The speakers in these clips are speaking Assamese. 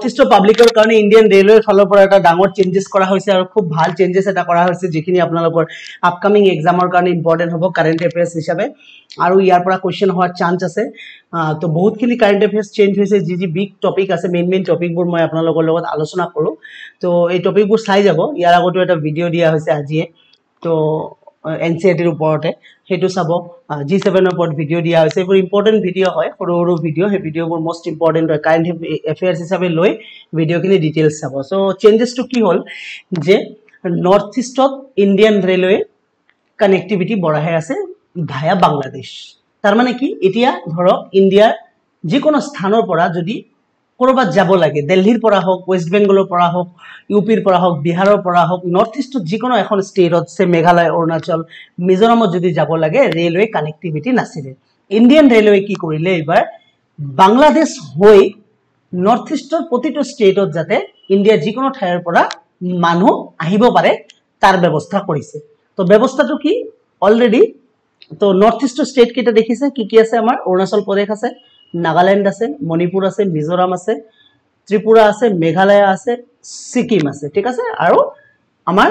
ইষ্ট পাব্লিকৰ কাৰণে ইণ্ডিয়ান ৰেলৱেৰ ফালৰ পৰা এটা ডাঙৰ চেঞ্জেছ কৰা হৈছে আৰু খুব ভাল চেঞ্জেছ এটা কৰা হৈছে যিখিনি আপোনালোকৰ আপকামিং এক্সামৰ কাৰণে ইম্পৰ্টেন্ট হ'ব কাৰেন্ট এফেয়াৰ্স হিচাপে আৰু ইয়াৰ পৰা কোৱেশ্চন হোৱাৰ চান্স আছে তো বহুতখিনি কাৰেন্ট এফেয়াৰ্স চেঞ্জ হৈছে যি বিগ টপিক আছে মেইন টপিকবোৰ মই আপোনালোকৰ লগত আলোচনা কৰো তো এই টপিকবোৰ চাই যাব ইয়াৰ আগতো এটা ভিডিও দিয়া হৈছে আজিয়ে তো এনসিআৰটিৰ ওপৰতে হেতু চাব G7 ৰ ওপৰত ভিডিও দিয়া হৈছে এবোৰ ইম্পৰ্টেন্ট ভিডিও হয় সৰু ভিডিও হে ভিডিওবোৰ মোস্ট ইম্পৰ্টেন্ট হয় কাৰেন্ট এফেয়াৰ্স হিচাপে লৈ ভিডিওখিনি ডিটেইলছ চাব সো চেঞ্জেছটো কি হল যে নৰ্থ ইষ্টত ইণ্ডিয়ান ৰেলৱে কানেক্টিভিটি বঢ়াই আছে ভায়া বাংলাদেশ তাৰ মানে কি এতিয়া ধৰক ইণ্ডিয়াৰ যিকোনো স্থানৰ পৰা যদি কৰবাত যাব লাগে দিল্লীৰ পৰা হওক ওয়েস্ট বেংগলৰ পৰা হওক ইউপিৰ পৰা হওক বিহাৰৰ পৰা হওক নৰ্থ ইষ্টত যিকোনো এখন ষ্টেটত সে মেঘালয় অৰুণাচল মিজোৰামত যদি যাব লাগে ৰেলৱে কানেক্টিভিটি নাছিলে ইণ্ডিয়ান ৰেলৱে কি কৰিলে এবাৰ বাংলাদেশ হৈ নৰ্থ ইষ্টৰ প্ৰতিটো ষ্টেটত যাতে ইণ্ডিয়া যিকোনো ঠাইৰ পৰা মানুহ আহিব পাৰে তাৰ ব্যৱস্থা কৰিছে তো ব্যৱস্থাটো কি অলৰেডি তো নৰ্থ ইষ্ট ষ্টেট কেইটা দেখিছে কি আছে আমাৰ অৰুণাচল প্ৰদেশ আছে নাগাল্যান্ড আছে মণিপুৰ আছে মিজোৰাম আছে ত্ৰিপুৰা আছে মেঘালয় আছে সিকিম আছে ঠিক আছে আৰু আমাৰ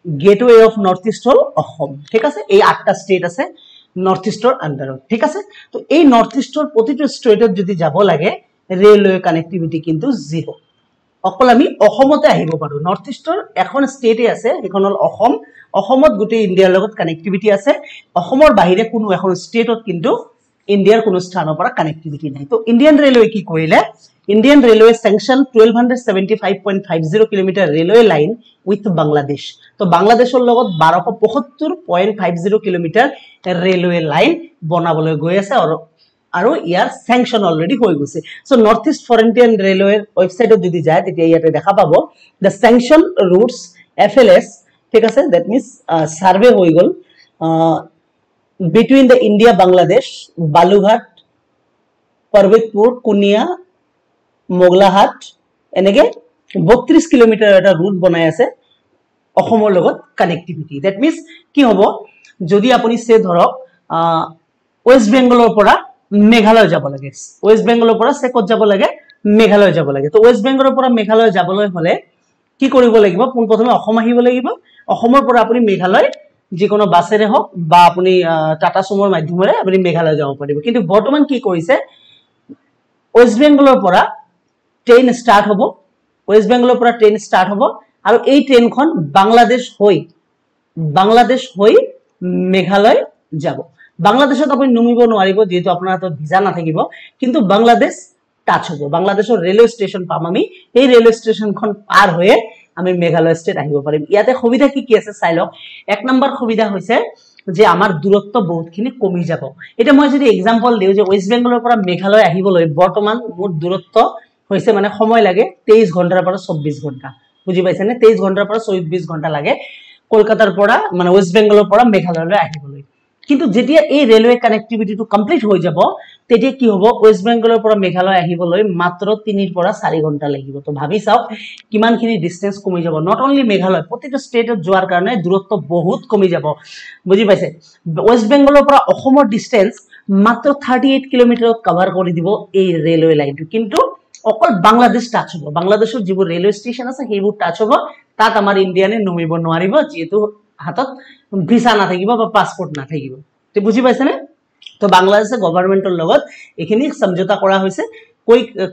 গেটওয়ে অফ নৰ্থ ইষ্ট হল অসম ঠিক আছে এই 8টা ষ্টেট আছে নৰ্থ ইষ্টৰ আন্ডাৰত ঠিক আছে তো এই নৰ্থ ইষ্টৰ প্ৰতিটো ষ্টেটত যদি যাব লাগে ৰেলৱে কানেক্টিভিটি কিন্তু জিৰো অকল আমি অসমতে আহিব পাৰো নৰ্থ ইষ্টৰ এখন ষ্টেটে আছে এখন হল অসম অসমত গোটেই ইণ্ডিয়াৰ লগত কানেক্টিভিটি আছে অসমৰ বাহিৰে কোনো এখন ষ্টেটত কিন্তু ইণ্ডিয়াৰ কোনো স্থানৰ পৰা কানেক্টিভিটি নাই তো ইণ্ডিয়ান ৰেলৱে কি কৰিলে Indian railway sanction 1275.50 kilometre railway line with Bangladesh তো বাংলাদেশৰ লগত 1275.50 কিলোমিটাৰ ৰেলৱে লাইন বনাবলৈ গৈ আছে আৰু ইয়াৰ স্যাংশন অলৰেডি হৈ গৈছে সো নৰ্থ ইষ্ট ফ্ৰন্টিয়াৰ ৰেলৱেৰ ওয়েবসাইটত যদি যায় তেতিয়া ইয়াতে দেখা পাব দ্য স্যাংশন ৰুটস FLS ঠিক আছে দ্যাট মিন্স সার্ভে হৈ গল between the India Bangladesh Balughat Parbatpur Kunia Moglahat এনেকে 32 কিলোমিটাৰ এটা ৰুট বনাই আছে অসমৰ লগত কানেক্টিভিটি দ্যাট মিন্স কি হ'ব যদি আপুনি সে ধৰক ওয়েস্ট বেংগলৰ পৰা মেঘালয় যাব লাগে ওয়েস্ট বেংগলৰ পৰা সে ক'ত যাব লাগে মেঘালয় যাব লাগে তো ওয়েস্ট বেংগলৰ পৰা মেঘালয় যাবলৈ হলে কি কৰিব লাগিব পোন প্ৰথমে অসম আহিব লাগিব অসমৰ পৰা আপুনি মেঘালয় যিকোনো বাসেৰে হওক বা আপুনি টাটা সুমোৰ মাধ্যমেৰে আপুনি মেঘালয় যাব পাৰিব কিন্তু বৰ্তমান কি কৰিছে ওয়েস্ট বেংগলৰ পৰা ট্ৰেইন ষ্টাৰ্ট হ'ব ওয়েস্ট বেংগলৰ পৰা ট্ৰেইন ষ্টাৰ্ট হ'ব আৰু এই ট্ৰেইনখন বাংলাদেশ হৈ মেঘালয় যাব বাংলাদেশত আপুনি নমিব নোৱাৰিব যেহেতু আপোনাৰ হাতত ভিসা নাথাকিব কিন্তু বাংলাদেশ টাচ হ'ব বাংলাদেশৰ ৰেলৱে ষ্টেচন পাম আমি এই ৰেলৱে ষ্টেচনখন পাৰ হৈ আমি মেঘালয় ষ্টেট আহিব পাৰিম ইয়াতে সুবিধা কি আছে চাই লওক এক নম্বৰ সুবিধা হৈছে যে আমাৰ দূৰত্ব বহুতখিনি কমি যাব এটা মই যদি एग्जांपल দিও যে ওয়েস্ট বেংগলৰ পৰা মেঘালয় আহিবলৈ বৰ্তমান মোৰ দূৰত্ব হৈছে মানে সময় লাগে 23 ঘণ্টাৰ পৰা 24 ঘণ্টা বুজি পাইছে নে 23 ঘণ্টাৰ পৰা 24 ঘণ্টা লাগে কলকাতাৰ পৰা মানে ওয়েস্ট বেংগলৰ পৰা মেঘালয়লৈ আহিবলৈ কিন্তু যেতিয়া এই ৰেলৱে কানেক্টিভিটিটো কমপ্লিট হৈ যাব তেতিয়া কি হ'ব ওয়েস্ট বেংগলৰ পৰা মেঘালয় আহিবলৈ মাত্ৰ 3 ৰ পৰা 4 ঘণ্টা লাগিব তো ভাবি চাওক কিমানখিনি ডিসটেন্স কমি যাব নট অনলি মেঘালয় প্ৰতিটো ষ্টেটত যোৱাৰ কাৰণে দূৰত্ব বহুত কমি যাব বুজি পাইছে ওয়েস্ট বেংগলৰ পৰা অসমৰ ডিসটেন্স মাত্ৰ 38 কিলোমিটাৰত কভাৰ কৰি দিব এই ৰেলৱে লাইনটো কিন্তু অকল বাংলাদেশ টাচ হ'ব বাংলাদেশৰ যিবোৰ ৰেলৱে ষ্টেচন আছে সেইবোৰ টাচ হ'ব তাত আমাৰ ইণ্ডিয়ানে নমিব নোৱাৰিব যেহেতু হাতত ভিসা নাথাকিব বা পাসপোৰ্ট নাথাকিব তে বুজি পাইছে নে তো বাংলাদেশৰ গভৰ্ণমেন্টৰ লগত এখিনি সমঝোতা কৰা হৈছে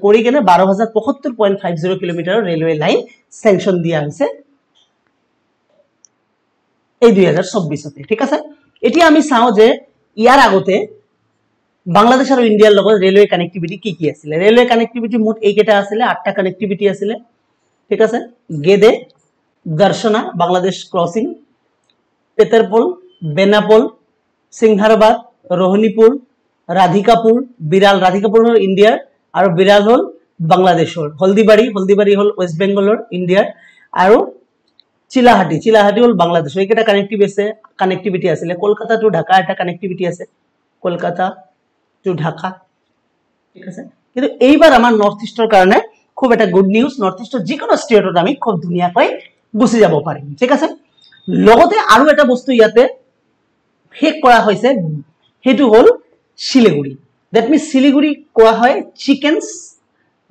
কৰি কেনে 12075.50 কিলোমিটাৰ ৰেলৱে লাইন স্যাংশন দিয়া হৈছে এই 2024 তে ঠিক আছে এতিয়া আমি চাও যে ইয়াৰ আগতে বাংলাদেশ আৰু ইণ্ডিয়াৰ লগত ৰেলৱে কানেক্টিভিটি কি আছিল ৰেলৱে কানেক্টিভিটি মুঠ এইকেটা আছিল 8টা কানেক্টিভিটি আছিল ঠিক আছে গেদে দৰ্শনা বাংলাদেশ ক্ৰসিং পেটাৰপুল বেনাপোল সিংহাৰবাদ ৰোহনীপুৰ ৰাধিকাপুৰ বিৰাল ৰাধিকাপুৰ হল ইন্ডিয়াৰ আৰ বিৰাল হল বাংলাদেশৰ হলদিবাড়ি হল ওয়েস্ট বেংগলৰ ইন্ডিয়াৰ আৰু চিলাহাটি হল বাংলাদেশৰ এইকেটা কানেক্টিভিটি আছিল কলকাতা টু ঢাকা এটা কানেক্টিভিটি আছে কলকাতা টু ঢাকা ঠিক আছে কিন্তু এইবাৰ আমাৰ নৰ্থ ইষ্টৰ কাৰণে খুব এটা গুড নিউজ নৰ্থ ইষ্টৰ যিকোনো ষ্টেটত আমি খুব ধুনীয়াকৈ গুছি যাব পাৰিম ঠিক আছে লগতে আৰু এটা বস্তু ইয়াতে ফেক কৰা হৈছে হেতু হল শিলিগুড়ি দ্যাট মিন্স শিলিগুড়ি কোৱা হয় চিকেনস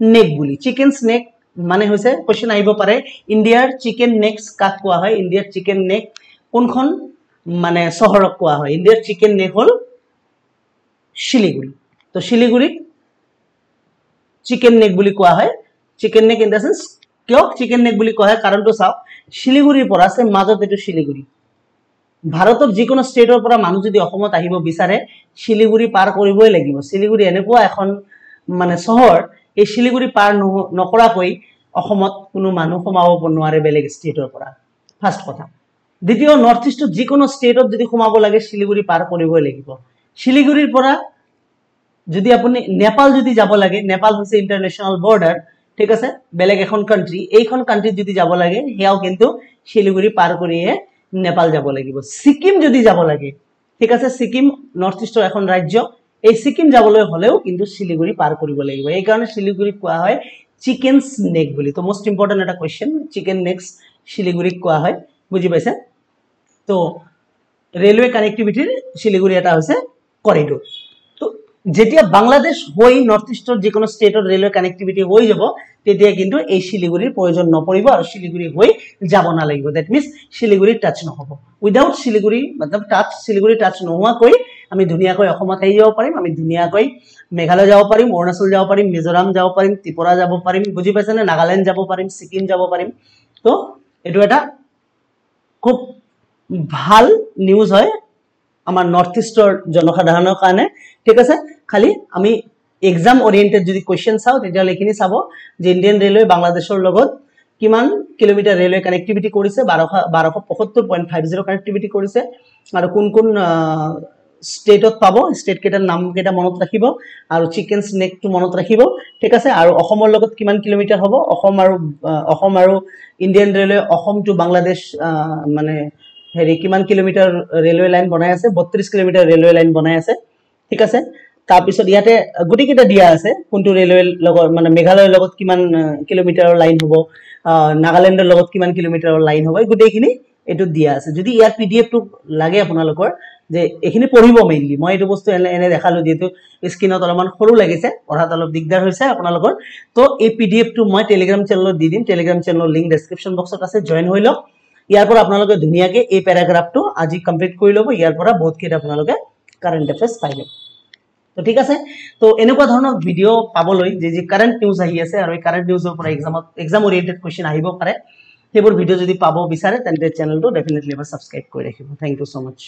নেক বুলি চিকেনস নেক মানে হৈছে কোশ্চেন আহিব পাৰে ইণ্ডিয়াৰ চিকেন নেক্স কাক কোৱা হয় ইণ্ডিয়াৰ চিকেন নেক কোনখন মানে চহৰক কোৱা হয় ইণ্ডিয়াৰ চিকেন নেক হল শিলিগুৰি তো শিলিগুৰিক চিকেন নেক বুলি কোৱা হয় chicken neck in the sense কিয় চিকেন নেক বুলি কোৱা হয় কাৰণটো চাওক শিলিগুৰিৰ পৰা আছে মাজত এটো শিলিগুৰি ভাৰতৰ যিকোনো ষ্টেটৰ পৰা মানুহ যদি অসমত আহিব বিচাৰে শিলিগুৰি পাৰ কৰিবই লাগিব শিলিগুৰি এনেকুৱা এখন মানে চহৰ এই শিলিগুৰি পাৰ নকৰাকৈ অসমত কোনো মানুহ সোমাব নোৱাৰে বেলেগ ষ্টেটৰ পৰা ফাৰ্স্ট কথা দ্বিতীয় নৰ্থ ইষ্টৰ যিকোনো ষ্টেটত যদি সোমাব লাগে শিলিগুৰি পাৰ কৰিবই লাগিব শিলিগুৰিৰ পৰা যদি আপুনি নেপাল যদি যাব লাগে নেপাল হৈছে ইন্টাৰনেশনাল বৰ্ডাৰ ঠিক আছে বেলেগ এখন কান্ট্ৰি এইখন কান্ট্ৰি যদি যাব লাগে হেয়াও কিন্তু শিলিগুৰি পাৰ কৰিয়ে নেপাল যাব লাগিব সিকিম যদি যাব লাগে ঠিক আছে সিকিম নৰ্থ ইষ্টৰ এখন ৰাজ্য এই সিকিম যাবলৈ হলেও কিন্তু শিলিগুৰি পাৰ কৰিব লাগিব এই কাৰণে শিলিগুৰি কোৱা হয় চিকেন স্নেক বুলি তো মোস্ট ইম্পৰ্টেন্ট এটা কোশ্চেন চিকেন নেক্স শিলিগুৰি কোৱা হয় বুজি পাইছে তো ৰেলৱে কানেক্টিভিটিৰ শিলিগুৰি এটা হৈছে কৰিডৰ তো যেতিয়া বাংলাদেশ হৈ নৰ্থ ইষ্টৰ যিকোনো ষ্টেটৰ ৰেলৱে কানেক্টিভিটি হৈ যাব তেতিয়া কিন্তু এই শিলিগুৰিৰ প্ৰয়োজন নপৰিব আৰু শিলিগুৰি হৈ যাব না লাগিব দ্যাট মিন্স শিলিগুৰি টাচ নহব উইদাউট শিলিগুৰি मतलब টাচ শিলিগুৰি টাচ নোহোৱাকৈ আমি ধুনিয়াকৈ অসমত আহি যাব পাৰিম আমি ধুনিয়াকৈ মেঘালয় যাব পাৰিম অৰুণাচল যাব পাৰিম মিজোৰাম যাব পাৰিম ত্ৰিপুৰা যাব পাৰিম বুজি পাইছে না নাগালেণ্ড যাব পাৰিম সিকিম যাব পাৰিম তো এটো এটা খুব ভাল নিউজ হয় আমাৰ নৰ্থ ইষ্টৰ জনসাধাৰণৰ কাৰণে ঠিক আছে খালি আমি এক্সাম ওৰিয়েন্টেড যদি কোশ্চেন চাও তেতিয়া লেখিনি চাব যে ইন্ডিয়ান ৰেলৱে বাংলাদেশৰ লগত কিমান কিলোমিটাৰ ৰেলৱে কানেক্টিভিটি কৰিছে 1275.50 কানেক্টিভিটি কৰিছে আৰু কোন কোন ষ্টেটত পাব ষ্টেট কেটাৰ নাম কেটা মনত ৰাখিব আৰু চিকেন স্নেক টু মনত ৰাখিব ঠিক আছে আৰু অসমৰ লগত কিমান কিলোমিটাৰ হ'ব অসম আৰু Indian railway Assam to Bangladesh মানে হেৰি কিমান কিলোমিটাৰ ৰেলৱে লাইন বনাই আছে 32 কিলোমিটাৰ ৰেলৱে লাইন বনাই আছে ঠিক আছে তাৰ পিছত ইয়াতে গুটি কিটা দিয়া আছে কোনটো ৰেলৱে লগত মানে মেঘালয়ৰ লগত কিমান কিলোমিটাৰৰ লাইন হ'ব নাগালেণ্ডৰ লগত কিমান কিলোমিটাৰৰ লাইন হ'ব গুটিখিনি এটো দিয়া আছে যদি ইয়াৰ পিডিএফ টো লাগে আপোনালোকৰ যে এখিনি পঢ়িব মেইনলি মই এটো বস্তু এনে দেখালো যেটো স্ক্ৰিনত অলপমান সৰু লাগিছে পঢ়াত অলপ দিগদাৰ হৈছে আপোনালোকৰ তো এই পিডিএফ টো মই টেলিগ্ৰাম চেনেলত দি দিম টেলিগ্ৰাম চেনেলৰ লিংক ডেসক্ৰিপচন বক্সত আছে জয়েন হৈ লওক ইয়াৰ পৰা আপোনালোকে ধুনিয়াকে এই প্যাৰাগ্ৰাফটো আজি কমপ্লিট কৰি ল'ব ইয়াৰ পৰা বহুত কেইটা আপোনালোকে কাৰেন্ট এফেয়াৰ্স পাই যাব তো ঠিক আছে তো এনেকুৱা ধৰণৰ ভিডিও পাবলৈ যে কাৰেন্ট নিউজ আহি আছে আৰু এই কাৰেন্ট নিউজৰ পৰা এক্সাম ওৰিয়েন্টেড কোশ্চেন আহিব পাৰে সেইবোৰ ভিডিও যদি পাব বিচাৰে তেন্তে চেনেলটো ডেফিনেটলি এবাৰ সাবস্ক্ৰাইব কৰি ৰাখিব থ্যাংক ইউ সো মাচ